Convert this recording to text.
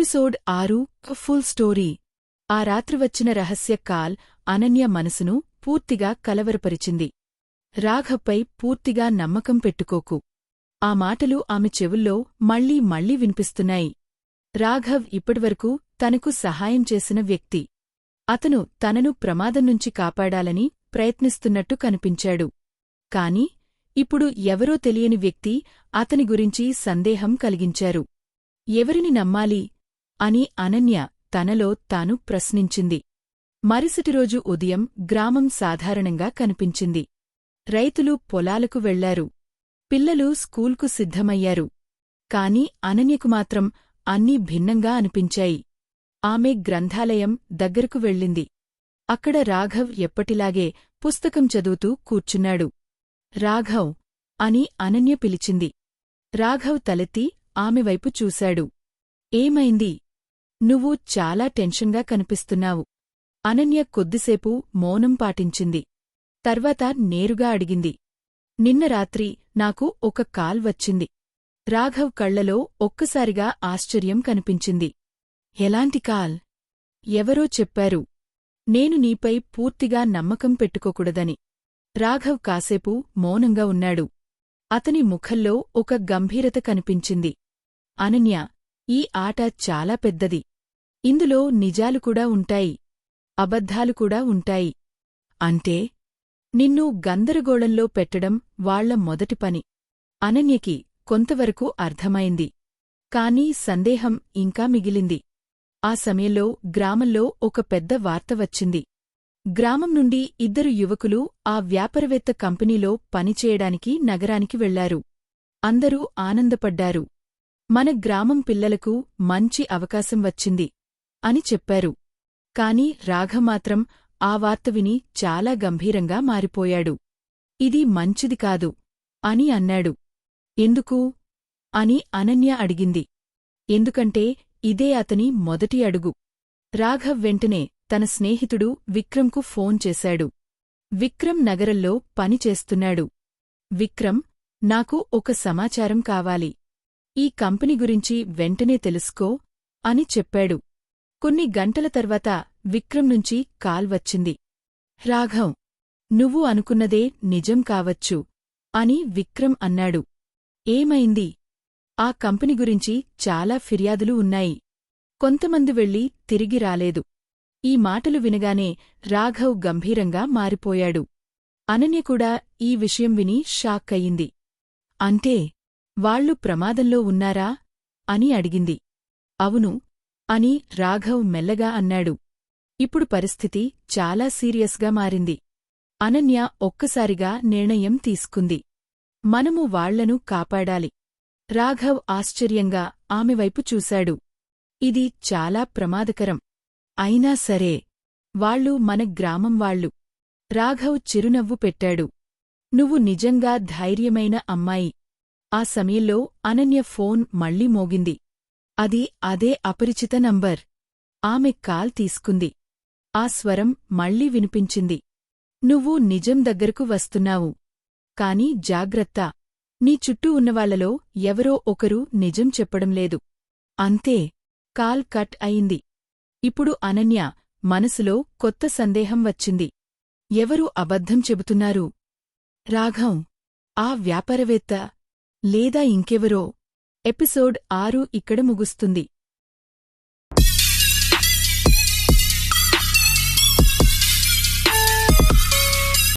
Episode 6 full story. ఆ రాత్రి వచ్చిన రహస్య కాల్ అనన్య మనసును పూర్తిగా కలవరపరిచింది. రాఘవ్పై పూర్తిగా నమ్మకం పెట్టుకోకు. ఆ మాటలు ఆమె చెవుల్లో మళ్లీ మళ్లీ వినిపిస్తున్నాయి. రాఘవ్ ఇప్పటివరకు తనకు సహాయం చేసిన వ్యక్తి. అతను తనను ప్రమాదం నుంచి కాపాడాలని ప్రయత్నిస్తున్నట్టు కనిపించాడు. కాని ఇప్పుడు ఎవరో తెలియని వ్యక్తి అతని గురించి సందేహం కలిగించారు. ఎవరిని నమ్మాలి అని అనన్య తనలో తాను ప్రశ్నించింది. మరుసటి రోజు ఉదయం గ్రామం సాధారణంగా కనిపించింది. రైతులు పొలాలకు వెళ్లారు. పిల్లలు స్కూల్కు సిద్ధమయ్యారు. కాని అనన్యకు మాత్రం అన్నీ భిన్నంగా అనిపించాయి. ఆమె గ్రంథాలయం దగ్గరకు వెళ్ళింది. అక్కడ రాఘవ్ ఎప్పటిలాగే పుస్తకం చదువుతూ కూర్చున్నాడు. రాఘవ్ అని అనన్య పిలిచింది. రాఘవ్ తలెత్తి ఆమెవైపు చూశాడు. ఏమైంది? నువ్వు చాలా టెన్షన్గా కనిపిస్తున్నావు. అనన్య కొద్దిసేపు మౌనం పాటించింది. తర్వాత నేరుగా అడిగింది. నిన్న రాత్రి నాకు ఒక కాల్ వచ్చింది. రాఘవ్ కళ్లలో ఒక్కసారిగా ఆశ్చర్యం కనిపించింది. ఎలాంటి కాల్? ఎవరో చెప్పారు. నేను నీపై పూర్తిగా నమ్మకం పెట్టుకోకూడదని. రాఘవ్ కాసేపు మౌనంగా ఉన్నాడు. అతని ముఖంలో ఒక గంభీరత కనిపించింది. అనన్య, ఈ ఆట చాలా పెద్దది. ఇందులో నిజాలు కూడా ఉంటాయి, అబద్ధాలు కూడా ఉంటాయి. అంటే నిన్ను గందరగోళంలో పెట్టడం వాళ్ల మొదటి పని. అనన్యకి కొంతవరకు అర్థమైంది. కాని సందేహం ఇంకా మిగిలింది. ఆ సమయంలో గ్రామంలో ఒక పెద్ద వార్త వచ్చింది. గ్రామం నుండి 2 యువకులు ఆ వ్యాపారవేత్త కంపెనీలో పనిచేయడానికి నగరానికి వెళ్లారు. అందరూ ఆనందపడ్డారు. మన గ్రామం పిల్లలకు మంచి అవకాశం వచ్చింది అని చెప్పారు. కాని రాఘవ్ మాత్రం ఆ వార్త విని చాలా గంభీరంగా మారిపోయాడు. ఇది మంచిది కాదు అని అన్నాడు. ఎందుకు? అని అనన్య అడిగింది. ఎందుకంటే ఇదే అతని మొదటి అడుగు. రాఘవ్ వెంటనే తన స్నేహితుడు విక్రమ్కు ఫోన్ చేశాడు. విక్రమ్ నగరంలో పని చేస్తున్నాడు. విక్రమ్, నాకు ఒక సమాచారం కావాలి. ఈ కంపెనీ గురించి వెంటనే తెలుసుకో అని చెప్పాడు. కొన్ని గంటల తర్వాత విక్రమ్ నుంచి కాల్ వచ్చింది. రాఘవ్, నువ్వు అనుకున్నదే నిజం కావచ్చు అని విక్రమ్ అన్నాడు. ఏమైంది? ఆ కంపెనీ గురించి చాలా ఫిర్యాదులు ఉన్నాయి. కొంతమంది వెళ్లి తిరిగి రాలేదు. ఈ మాటలు వినగానే రాఘవ్ గంభీరంగా మారిపోయాడు. అనన్య కూడా ఈ విషయం విని షాక్ అయింది. అంటే వాళ్లు ప్రమాదంలో ఉన్నారా అని అడిగింది. అవును అని రాఘవ్ మెల్లగా అన్నాడు. ఇప్పుడు పరిస్థితి చాలా సీరియస్గా మారింది. అనన్య ఒక్కసారిగా నిర్ణయం తీసుకుంది. మనము వాళ్లను కాపాడాలి. రాఘవ్ ఆశ్చర్యంగా ఆమెవైపు చూశాడు. ఇది చాలా ప్రమాదకరం. అయినా సరే, వాళ్లు మన గ్రామం వాళ్లు. రాఘవ్ చిరునవ్వు పెట్టాడు. నువ్వు నిజంగా ధైర్యమైన అమ్మాయి. ఆ సమయంలో అనన్య ఫోన్ మళ్లీ మోగింది. అది అదే అపరిచిత నంబర్. ఆమె కాల్ తీసుకుంది. ఆ స్వరం మళ్లీ వినిపించింది. నువ్వు నిజం దగ్గరకు వస్తున్నావు. కాని జాగ్రత్త, నీ చుట్టూ ఉన్నవాళ్లలో ఎవరో ఒకరు నిజం చెప్పడంలేదు. అంతే. కాల్ కట్ అయింది. ఇప్పుడు అనన్య మనసులో కొత్త సందేహం వచ్చింది. ఎవరు అబద్ధం చెబుతున్నారు? రాఘవ్, ఆ వ్యాపారవేత్త, లేదా ఇంకెవరో? ఎపిసోడ్ 6 ఇక్కడ ముగుస్తుంది.